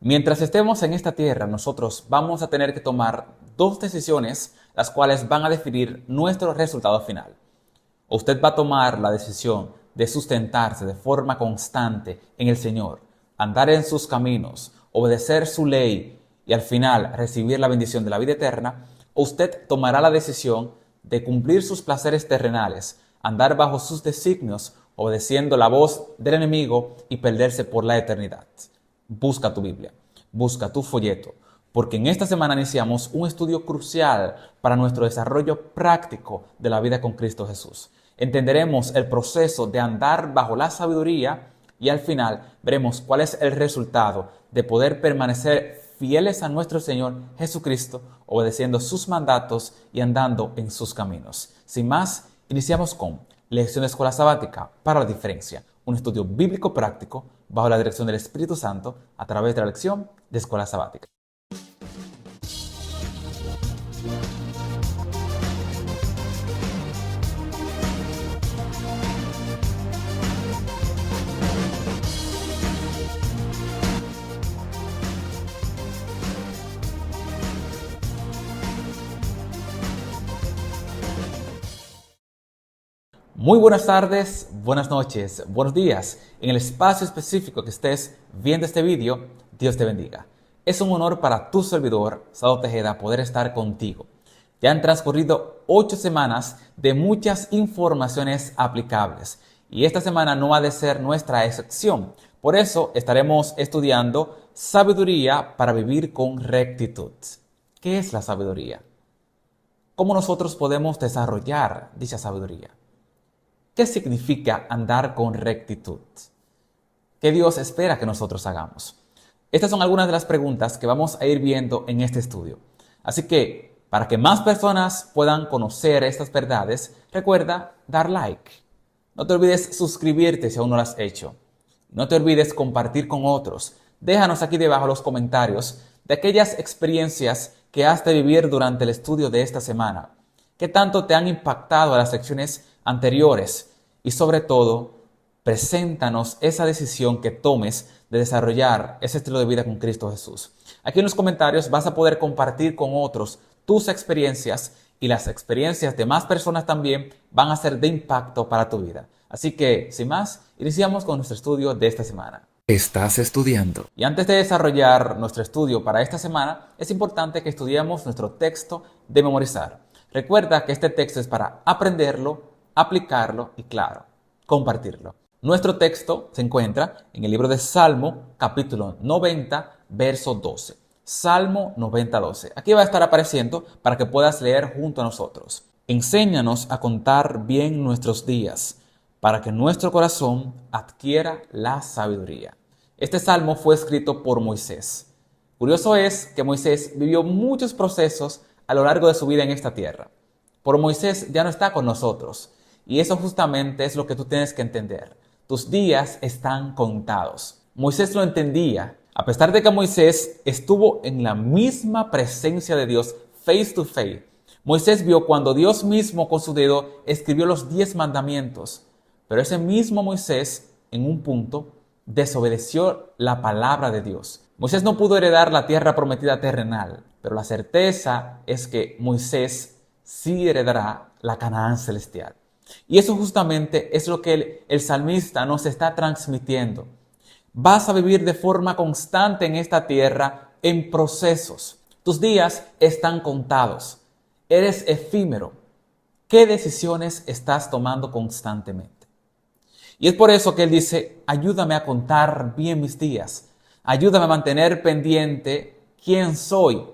Mientras estemos en esta tierra, nosotros vamos a tener que tomar dos decisiones, las cuales van a definir nuestro resultado final. O usted va a tomar la decisión de sustentarse de forma constante en el Señor, andar en sus caminos, obedecer su ley y al final recibir la bendición de la vida eterna, o usted tomará la decisión de cumplir sus placeres terrenales, andar bajo sus designios, obedeciendo la voz del enemigo y perderse por la eternidad. Busca tu Biblia, busca tu folleto, porque en esta semana iniciamos un estudio crucial para nuestro desarrollo práctico de la vida con Cristo Jesús. Entenderemos el proceso de andar bajo la sabiduría y al final veremos cuál es el resultado de poder permanecer fieles a nuestro Señor Jesucristo, obedeciendo sus mandatos y andando en sus caminos. Sin más, iniciamos con Lección de Escuela Sabática para la Diferencia, un estudio bíblico práctico bajo la dirección del Espíritu Santo a través de la lección de Escuela Sabática. Muy buenas tardes, buenas noches, buenos días. En el espacio específico que estés viendo este vídeo, Dios te bendiga. Es un honor para tu servidor, Sado Tejeda, poder estar contigo. Ya han transcurrido 8 semanas de muchas informaciones aplicables y esta semana no ha de ser nuestra excepción. Por eso estaremos estudiando sabiduría para vivir con rectitud. ¿Qué es la sabiduría? ¿Cómo nosotros podemos desarrollar dicha sabiduría? ¿Qué significa andar con rectitud? ¿Qué Dios espera que nosotros hagamos? Estas son algunas de las preguntas que vamos a ir viendo en este estudio. Así que, para que más personas puedan conocer estas verdades, recuerda dar like. No te olvides suscribirte si aún no lo has hecho. No te olvides compartir con otros. Déjanos aquí debajo los comentarios de aquellas experiencias que has de vivir durante el estudio de esta semana. ¿Qué tanto te han impactado las secciones anteriores? Y sobre todo, preséntanos esa decisión que tomes de desarrollar ese estilo de vida con Cristo Jesús. Aquí en los comentarios vas a poder compartir con otros tus experiencias y las experiencias de más personas también van a ser de impacto para tu vida. Así que, sin más, iniciamos con nuestro estudio de esta semana. Estás estudiando. Y antes de desarrollar nuestro estudio para esta semana, es importante que estudiemos nuestro texto de memorizar. Recuerda que este texto es para aprenderlo, aplicarlo y, claro, compartirlo. Nuestro texto se encuentra en el libro de Salmo, capítulo 90, verso 12. Salmo 90, 12. Aquí va a estar apareciendo para que puedas leer junto a nosotros. Enséñanos a contar bien nuestros días, para que nuestro corazón adquiera la sabiduría. Este salmo fue escrito por Moisés. Curioso es que Moisés vivió muchos procesos a lo largo de su vida en esta tierra. Por Moisés ya no está con nosotros. Y eso justamente es lo que tú tienes que entender. Tus días están contados. Moisés lo entendía. A pesar de que Moisés estuvo en la misma presencia de Dios, face to face, Moisés vio cuando Dios mismo con su dedo escribió los 10 mandamientos. Pero ese mismo Moisés, en un punto, desobedeció la palabra de Dios. Moisés no pudo heredar la tierra prometida terrenal, pero la certeza es que Moisés sí heredará la Canaán celestial. Y eso justamente es lo que el salmista nos está transmitiendo. Vas a vivir de forma constante en esta tierra en procesos. Tus días están contados. Eres efímero. ¿Qué decisiones estás tomando constantemente? Y es por eso que él dice, ayúdame a contar bien mis días. Ayúdame a mantener pendiente quién soy,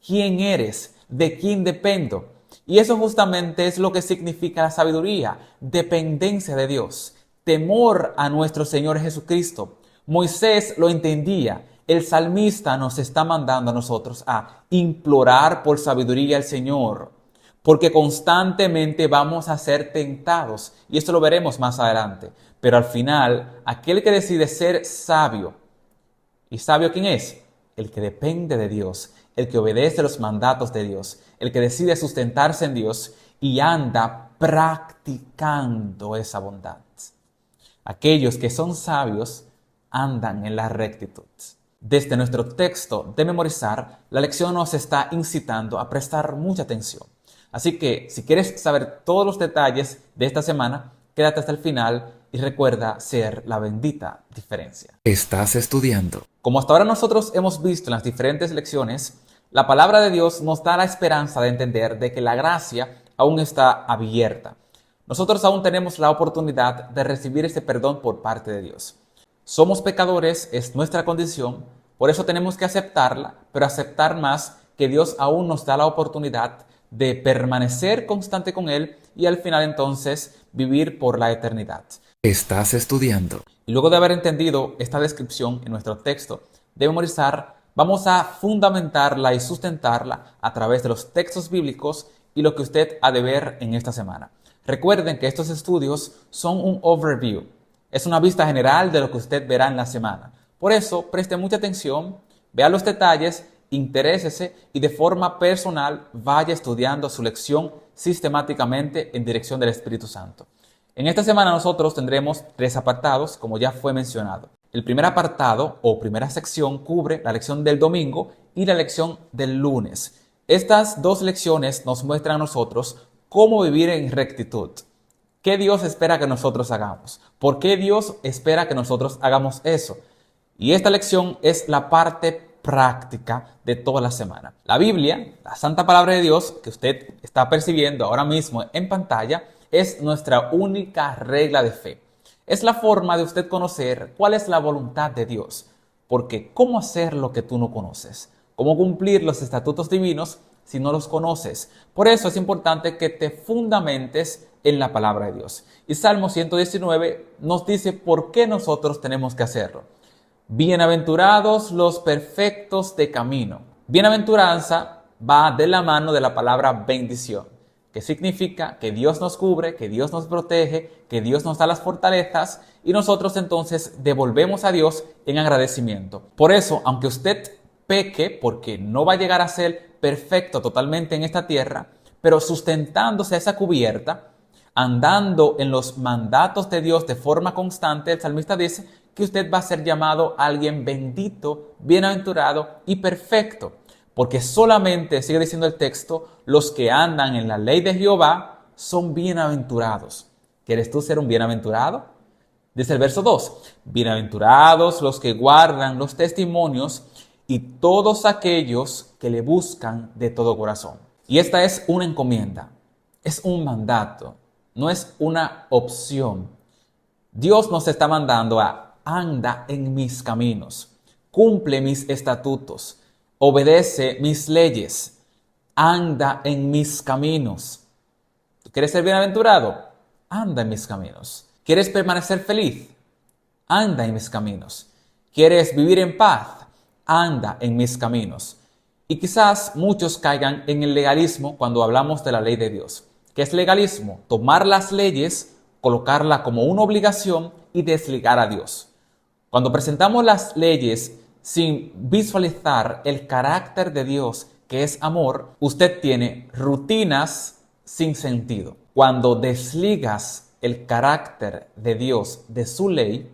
quién eres, de quién dependo. Y eso justamente es lo que significa la sabiduría, dependencia de Dios, temor a nuestro Señor Jesucristo. Moisés lo entendía. El salmista nos está mandando a nosotros a implorar por sabiduría al Señor, porque constantemente vamos a ser tentados. Y esto lo veremos más adelante. Pero al final, aquel que decide ser sabio, ¿y sabio quién es? El que depende de Dios, el que obedece los mandatos de Dios, el que decide sustentarse en Dios y anda practicando esa bondad. Aquellos que son sabios andan en la rectitud. Desde nuestro texto de memorizar, la lección nos está incitando a prestar mucha atención. Así que si quieres saber todos los detalles de esta semana, quédate hasta el final y recuerda ser la bendita diferencia. Estás estudiando. Como hasta ahora nosotros hemos visto en las diferentes lecciones, la palabra de Dios nos da la esperanza de entender de que la gracia aún está abierta. Nosotros aún tenemos la oportunidad de recibir ese perdón por parte de Dios. Somos pecadores, es nuestra condición, por eso tenemos que aceptarla, pero aceptar más que Dios aún nos da la oportunidad de permanecer constante con Él y al final entonces vivir por la eternidad. Estás estudiando. Y luego de haber entendido esta descripción en nuestro texto de memorizar, vamos a fundamentarla y sustentarla a través de los textos bíblicos y lo que usted ha de ver en esta semana. Recuerden que estos estudios son un overview. Es una vista general de lo que usted verá en la semana. Por eso, preste mucha atención, vea los detalles, interésese y de forma personal vaya estudiando su lección sistemáticamente en dirección del Espíritu Santo. En esta semana nosotros tendremos 3 apartados, como ya fue mencionado. El primer apartado o primera sección cubre la lección del domingo y la lección del lunes. Estas 2 lecciones nos muestran a nosotros cómo vivir en rectitud. ¿Qué Dios espera que nosotros hagamos? ¿Por qué Dios espera que nosotros hagamos eso? Y esta lección es la parte práctica de toda la semana. La Biblia, la Santa Palabra de Dios, que usted está percibiendo ahora mismo en pantalla, es nuestra única regla de fe. Es la forma de usted conocer cuál es la voluntad de Dios. Porque ¿cómo hacer lo que tú no conoces? ¿Cómo cumplir los estatutos divinos si no los conoces? Por eso es importante que te fundamentes en la palabra de Dios. Y Salmo 119 nos dice por qué nosotros tenemos que hacerlo. Bienaventurados los perfectos de camino. Bienaventuranza va de la mano de la palabra bendición, que significa que Dios nos cubre, que Dios nos protege, que Dios nos da las fortalezas y nosotros entonces devolvemos a Dios en agradecimiento. Por eso, aunque usted peque, porque no va a llegar a ser perfecto totalmente en esta tierra, pero sustentándose a esa cubierta, andando en los mandatos de Dios de forma constante, el salmista dice que usted va a ser llamado alguien bendito, bienaventurado y perfecto. Porque solamente, sigue diciendo el texto, los que andan en la ley de Jehová son bienaventurados. ¿Quieres tú ser un bienaventurado? Dice el verso 2, bienaventurados los que guardan los testimonios y todos aquellos que le buscan de todo corazón. Y esta es una encomienda, es un mandato, no es una opción. Dios nos está mandando a anda en mis caminos, cumple mis estatutos, obedece mis leyes, anda en mis caminos. ¿Tú quieres ser bienaventurado? Anda en mis caminos. ¿Quieres permanecer feliz? Anda en mis caminos. ¿Quieres vivir en paz? Anda en mis caminos. Y quizás muchos caigan en el legalismo cuando hablamos de la ley de Dios. ¿Qué es legalismo? Tomar las leyes, colocarla como una obligación y desligar a Dios. Cuando presentamos las leyes sin visualizar el carácter de Dios, que es amor, usted tiene rutinas sin sentido. Cuando desligas el carácter de Dios de su ley,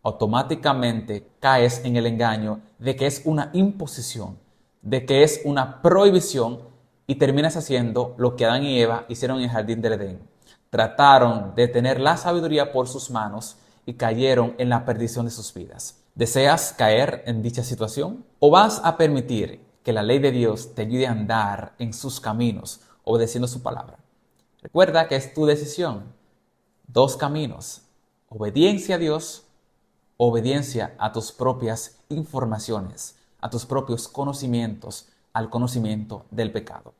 automáticamente caes en el engaño de que es una imposición, de que es una prohibición y terminas haciendo lo que Adán y Eva hicieron en el jardín del Edén. Trataron de tener la sabiduría por sus manos y cayeron en la perdición de sus vidas. ¿Deseas caer en dicha situación? ¿O vas a permitir que la ley de Dios te ayude a andar en sus caminos, obedeciendo su palabra? Recuerda que es tu decisión. 2 caminos. Obediencia a Dios, obediencia a tus propias informaciones, a tus propios conocimientos, al conocimiento del pecado.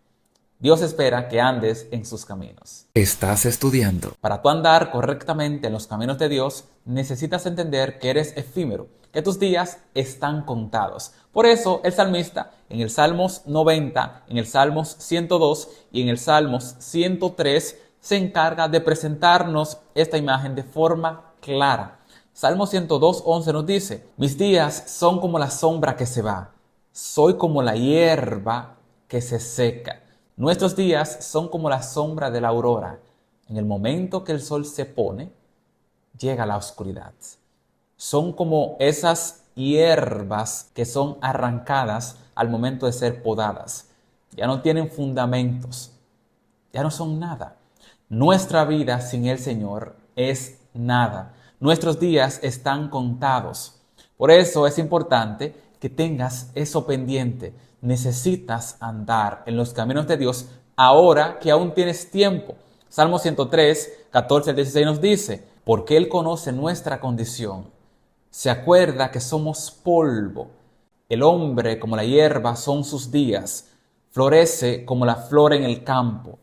Dios espera que andes en sus caminos. Estás estudiando. Para tú andar correctamente en los caminos de Dios, necesitas entender que eres efímero, que tus días están contados. Por eso el salmista en el Salmos 90, en el Salmos 102 y en el Salmos 103 se encarga de presentarnos esta imagen de forma clara. Salmo 102:11 nos dice, mis días son como la sombra que se va, soy como la hierba que se seca. Nuestros días son como la sombra de la aurora. En el momento que el sol se pone, llega la oscuridad. Son como esas hierbas que son arrancadas al momento de ser podadas. Ya no tienen fundamentos, ya no son nada. Nuestra vida sin el Señor es nada. Nuestros días están contados. Por eso es importante que tengas eso pendiente. Necesitas andar en los caminos de Dios ahora que aún tienes tiempo. Salmo 103, 14 al 16 nos dice, porque Él conoce nuestra condición. Se acuerda que somos polvo. El hombre como la hierba son sus días. Florece como la flor en el campo,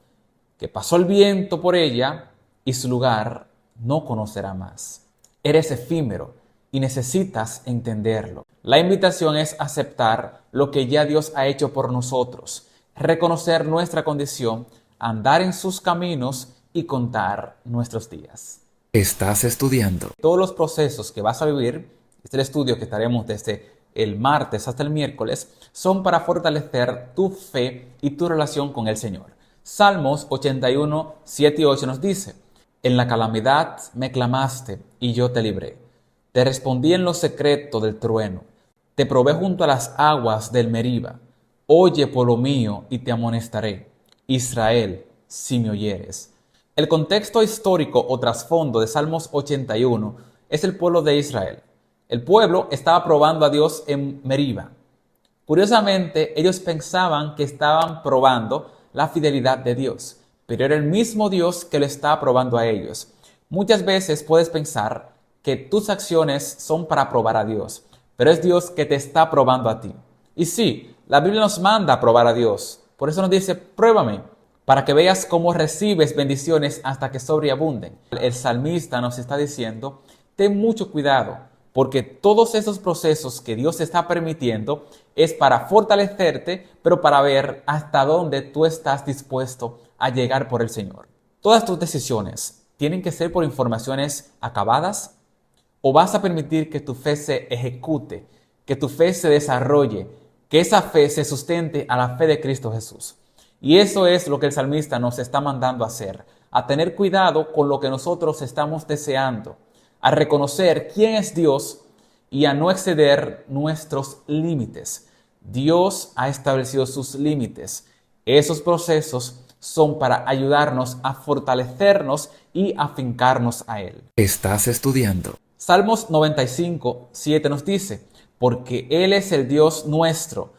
que pasó el viento por ella y su lugar no conocerá más. Eres efímero y necesitas entenderlo. La invitación es aceptar lo que ya Dios ha hecho por nosotros, reconocer nuestra condición, andar en sus caminos y contar nuestros días. Estás estudiando. Todos los procesos que vas a vivir, este es el estudio que estaremos desde el martes hasta el miércoles, son para fortalecer tu fe y tu relación con el Señor. Salmos 81, 7 y 8 nos dice, en la calamidad me clamaste y yo te libré. Te respondí en lo secreto del trueno. Te probé junto a las aguas del Meriba. Oye, pueblo mío, y te amonestaré. Israel, si me oyeres. El contexto histórico o trasfondo de Salmos 81 es el pueblo de Israel. El pueblo estaba probando a Dios en Meriba. Curiosamente, ellos pensaban que estaban probando la fidelidad de Dios, pero era el mismo Dios que lo estaba probando a ellos. Muchas veces puedes pensar que tus acciones son para probar a Dios, pero es Dios que te está probando a ti. Y sí, la Biblia nos manda a probar a Dios. Por eso nos dice, pruébame, para que veas cómo recibes bendiciones hasta que sobreabunden. El salmista nos está diciendo, ten mucho cuidado, porque todos esos procesos que Dios está permitiendo es para fortalecerte, pero para ver hasta dónde tú estás dispuesto a llegar por el Señor. Todas tus decisiones tienen que ser por informaciones acabadas, o vas a permitir que tu fe se ejecute, que tu fe se desarrolle, que esa fe se sustente a la fe de Cristo Jesús. Y eso es lo que el salmista nos está mandando a hacer, a tener cuidado con lo que nosotros estamos deseando, a reconocer quién es Dios y a no exceder nuestros límites. Dios ha establecido sus límites. Esos procesos son para ayudarnos a fortalecernos y afincarnos a Él. Estás estudiando. Salmos 95, 7 nos dice, porque Él es el Dios nuestro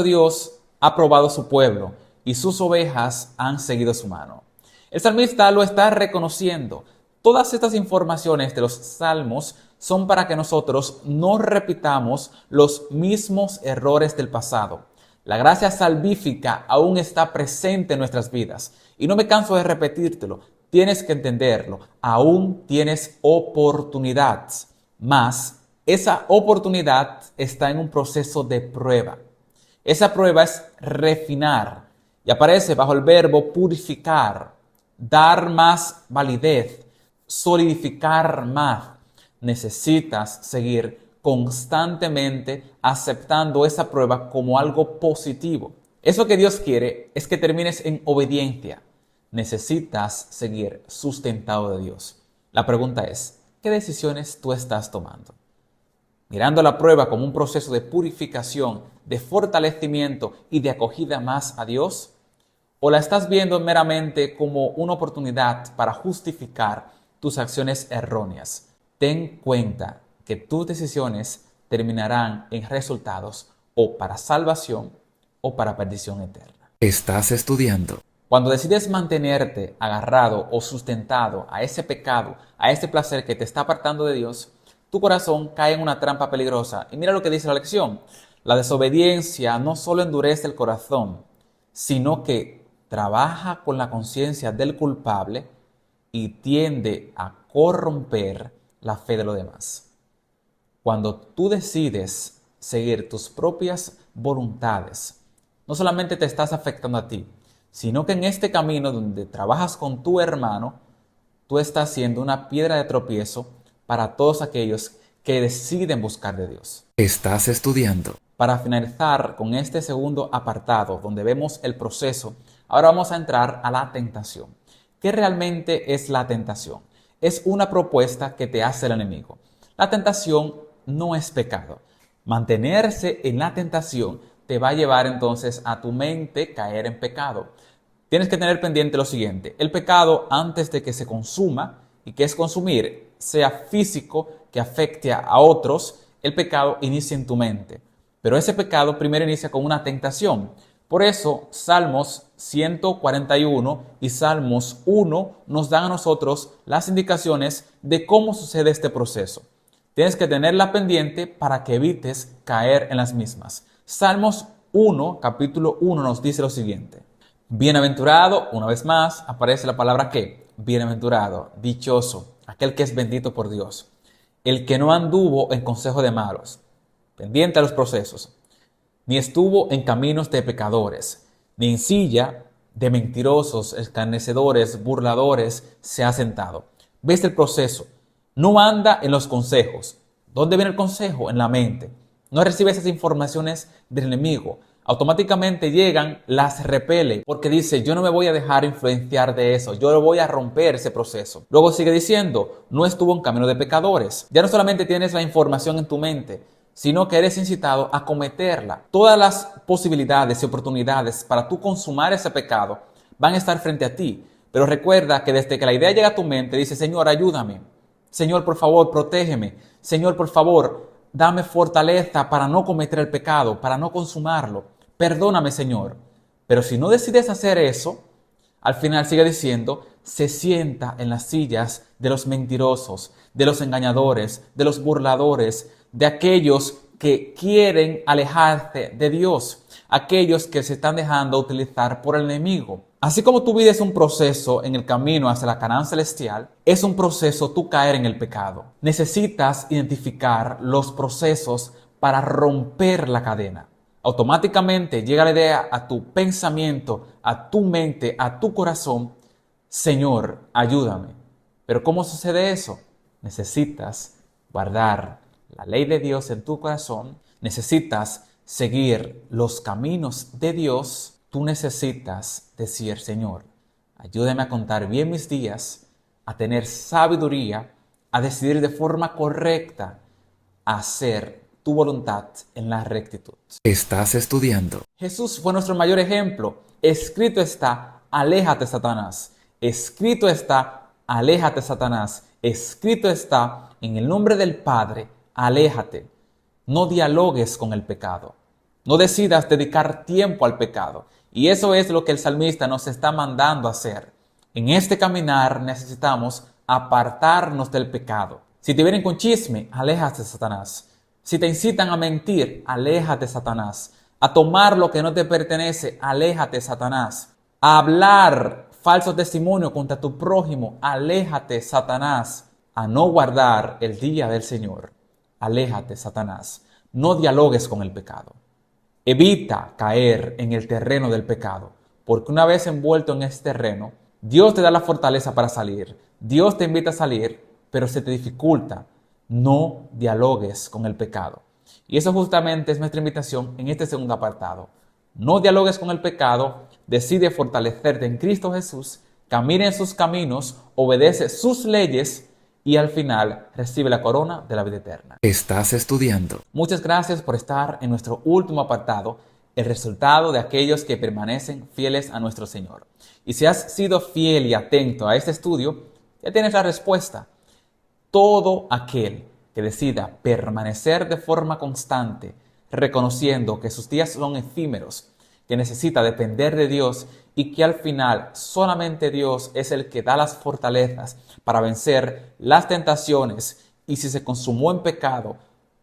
Dios ha probado su pueblo y sus ovejas han seguido su mano. El salmista lo está reconociendo. Todas estas informaciones de los salmos son para que nosotros no repitamos los mismos errores del pasado. La gracia salvífica aún está presente en nuestras vidas y no me canso de repetírtelo. Tienes que entenderlo, aún tienes oportunidad, mas esa oportunidad está en un proceso de prueba. Esa prueba es refinar y aparece bajo el verbo purificar, dar más validez, solidificar más. Necesitas seguir constantemente aceptando esa prueba como algo positivo. Eso que Dios quiere es que termines en obediencia. Necesitas seguir sustentado de Dios. La pregunta es, ¿qué decisiones tú estás tomando? Mirando la prueba como un proceso de purificación, de fortalecimiento y de acogida más a Dios, ¿o la estás viendo meramente como una oportunidad para justificar tus acciones erróneas? Ten cuenta que tus decisiones terminarán en resultados o para salvación o para perdición eterna. Estás estudiando. Cuando decides mantenerte agarrado o sustentado a ese pecado, a ese placer que te está apartando de Dios, tu corazón cae en una trampa peligrosa. Y mira lo que dice la lección. La desobediencia no solo endurece el corazón, sino que trabaja con la conciencia del culpable y tiende a corromper la fe de los demás. Cuando tú decides seguir tus propias voluntades, no solamente te estás afectando a ti, sino que en este camino donde trabajas con tu hermano, tú estás siendo una piedra de tropiezo para todos aquellos que deciden buscar de Dios. Estás estudiando. Para finalizar con este segundo apartado, donde vemos el proceso, ahora vamos a entrar a la tentación. ¿Qué realmente es la tentación? Es una propuesta que te hace el enemigo. La tentación no es pecado. Mantenerse en la tentación te va a llevar entonces a tu mente caer en pecado. Tienes que tener pendiente lo siguiente: el pecado, antes de que se consuma, y que es consumir, sea físico, que afecte a otros, el pecado inicia en tu mente. Pero ese pecado primero inicia con una tentación. Por eso, Salmos 141 y Salmos 1 nos dan a nosotros las indicaciones de cómo sucede este proceso. Tienes que tenerla pendiente para que evites caer en las mismas. Salmos 1, capítulo 1 nos dice lo siguiente: bienaventurado, una vez más, aparece la palabra ¿qué? Bienaventurado, dichoso, aquel que es bendito por Dios, el que no anduvo en consejo de malos, pendiente a los procesos, ni estuvo en caminos de pecadores, ni en silla de mentirosos, escarnecedores, burladores se ha sentado. ¿Ves el proceso? No anda en los consejos. ¿Dónde viene el consejo? En la mente. No recibe esas informaciones del enemigo. Automáticamente llegan, las repele, porque dice: yo no me voy a dejar influenciar de eso, yo voy a romper ese proceso. Luego sigue diciendo: no estuvo en camino de pecadores. Ya no solamente tienes la información en tu mente, sino que eres incitado a cometerla. Todas las posibilidades y oportunidades para tú consumar ese pecado van a estar frente a ti. Pero recuerda que desde que la idea llega a tu mente, dice: Señor, ayúdame. Señor, por favor, protégeme. Señor, por favor, dame fortaleza para no cometer el pecado, para no consumarlo. Perdóname, Señor. Pero si no decides hacer eso, al final sigue diciendo: se sienta en las sillas de los mentirosos, de los engañadores, de los burladores, de aquellos que quieren alejarse de Dios, aquellos que se están dejando utilizar por el enemigo. Así como tu vida es un proceso en el camino hacia la Canaán celestial, es un proceso tú caer en el pecado. Necesitas identificar los procesos para romper la cadena. Automáticamente llega la idea a tu pensamiento, a tu mente, a tu corazón: Señor, ayúdame. Pero ¿cómo sucede eso? Necesitas guardar la ley de Dios en tu corazón, necesitas seguir los caminos de Dios. Tú necesitas decir: Señor, ayúdame a contar bien mis días, a tener sabiduría, a decidir de forma correcta, a hacer tu voluntad en la rectitud. Estás estudiando. Jesús fue nuestro mayor ejemplo. Escrito está: aléjate, Satanás. Escrito está: aléjate, Satanás. Escrito está: en el nombre del Padre, aléjate. No dialogues con el pecado. No decidas dedicar tiempo al pecado. Y eso es lo que el salmista nos está mandando a hacer. En este caminar necesitamos apartarnos del pecado. Si te vienen con chisme, aléjate, Satanás. Si te incitan a mentir, aléjate, Satanás. A tomar lo que no te pertenece, aléjate, Satanás. A hablar falso testimonio contra tu prójimo, aléjate, Satanás. A no guardar el día del Señor, aléjate, Satanás. No dialogues con el pecado. Evita caer en el terreno del pecado, porque una vez envuelto en este terreno, Dios te da la fortaleza para salir. Dios te invita a salir, pero se te dificulta. No dialogues con el pecado. Y eso justamente es nuestra invitación en este segundo apartado. No dialogues con el pecado, decide fortalecerte en Cristo Jesús, camina en sus caminos, obedece sus leyes y al final recibe la corona de la vida eterna. Estás estudiando. Muchas gracias por estar en nuestro último apartado, el resultado de aquellos que permanecen fieles a nuestro Señor. Y si has sido fiel y atento a este estudio, ya tienes la respuesta. Todo aquel que decida permanecer de forma constante, reconociendo que sus días son efímeros, que necesita depender de Dios y que al final solamente Dios es el que da las fortalezas para vencer las tentaciones, y si se consumó en pecado,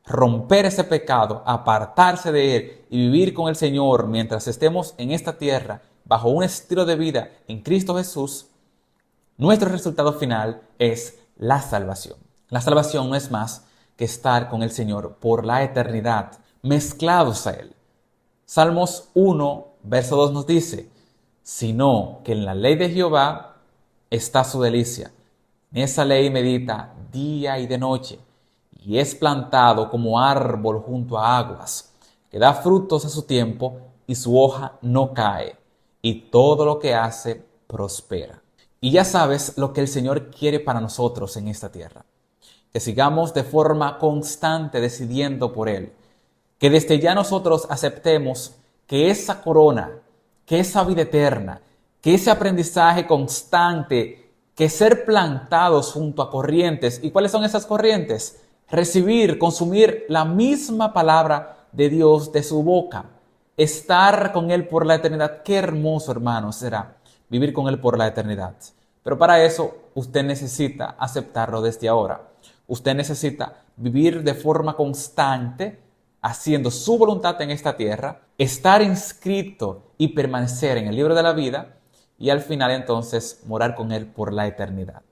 romper ese pecado, apartarse de él y vivir con el Señor mientras estemos en esta tierra bajo un estilo de vida en Cristo Jesús, nuestro resultado final es la salvación. La salvación no es más que estar con el Señor por la eternidad, mezclados a Él. Salmos 1, verso 2 nos dice: sino que en la ley de Jehová está su delicia. En esa ley medita día y de noche, y es plantado como árbol junto a aguas, que da frutos a su tiempo, y su hoja no cae, y todo lo que hace prospera. Y ya sabes lo que el Señor quiere para nosotros en esta tierra. que sigamos de forma constante decidiendo por Él, que desde ya nosotros aceptemos que esa corona, que esa vida eterna, que ese aprendizaje constante, que ser plantados junto a corrientes. ¿Y cuáles son esas corrientes? Recibir, consumir la misma palabra de Dios de su boca, estar con Él por la eternidad. Qué hermoso, hermano, será vivir con Él por la eternidad. Pero para eso usted necesita aceptarlo desde ahora. Usted necesita vivir de forma constante, haciendo su voluntad en esta tierra, estar inscrito y permanecer en el libro de la vida y al final entonces morar con Él por la eternidad.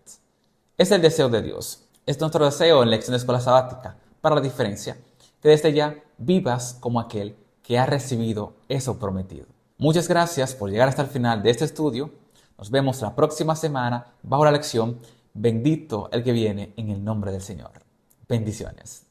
Es el deseo de Dios. Es nuestro deseo en Lección de Escuela Sabática, para la diferencia, que desde ya vivas como aquel que ha recibido eso prometido. Muchas gracias por llegar hasta el final de este estudio. Nos vemos la próxima semana bajo la lección Bendito el que viene en el nombre del Señor. Bendiciones.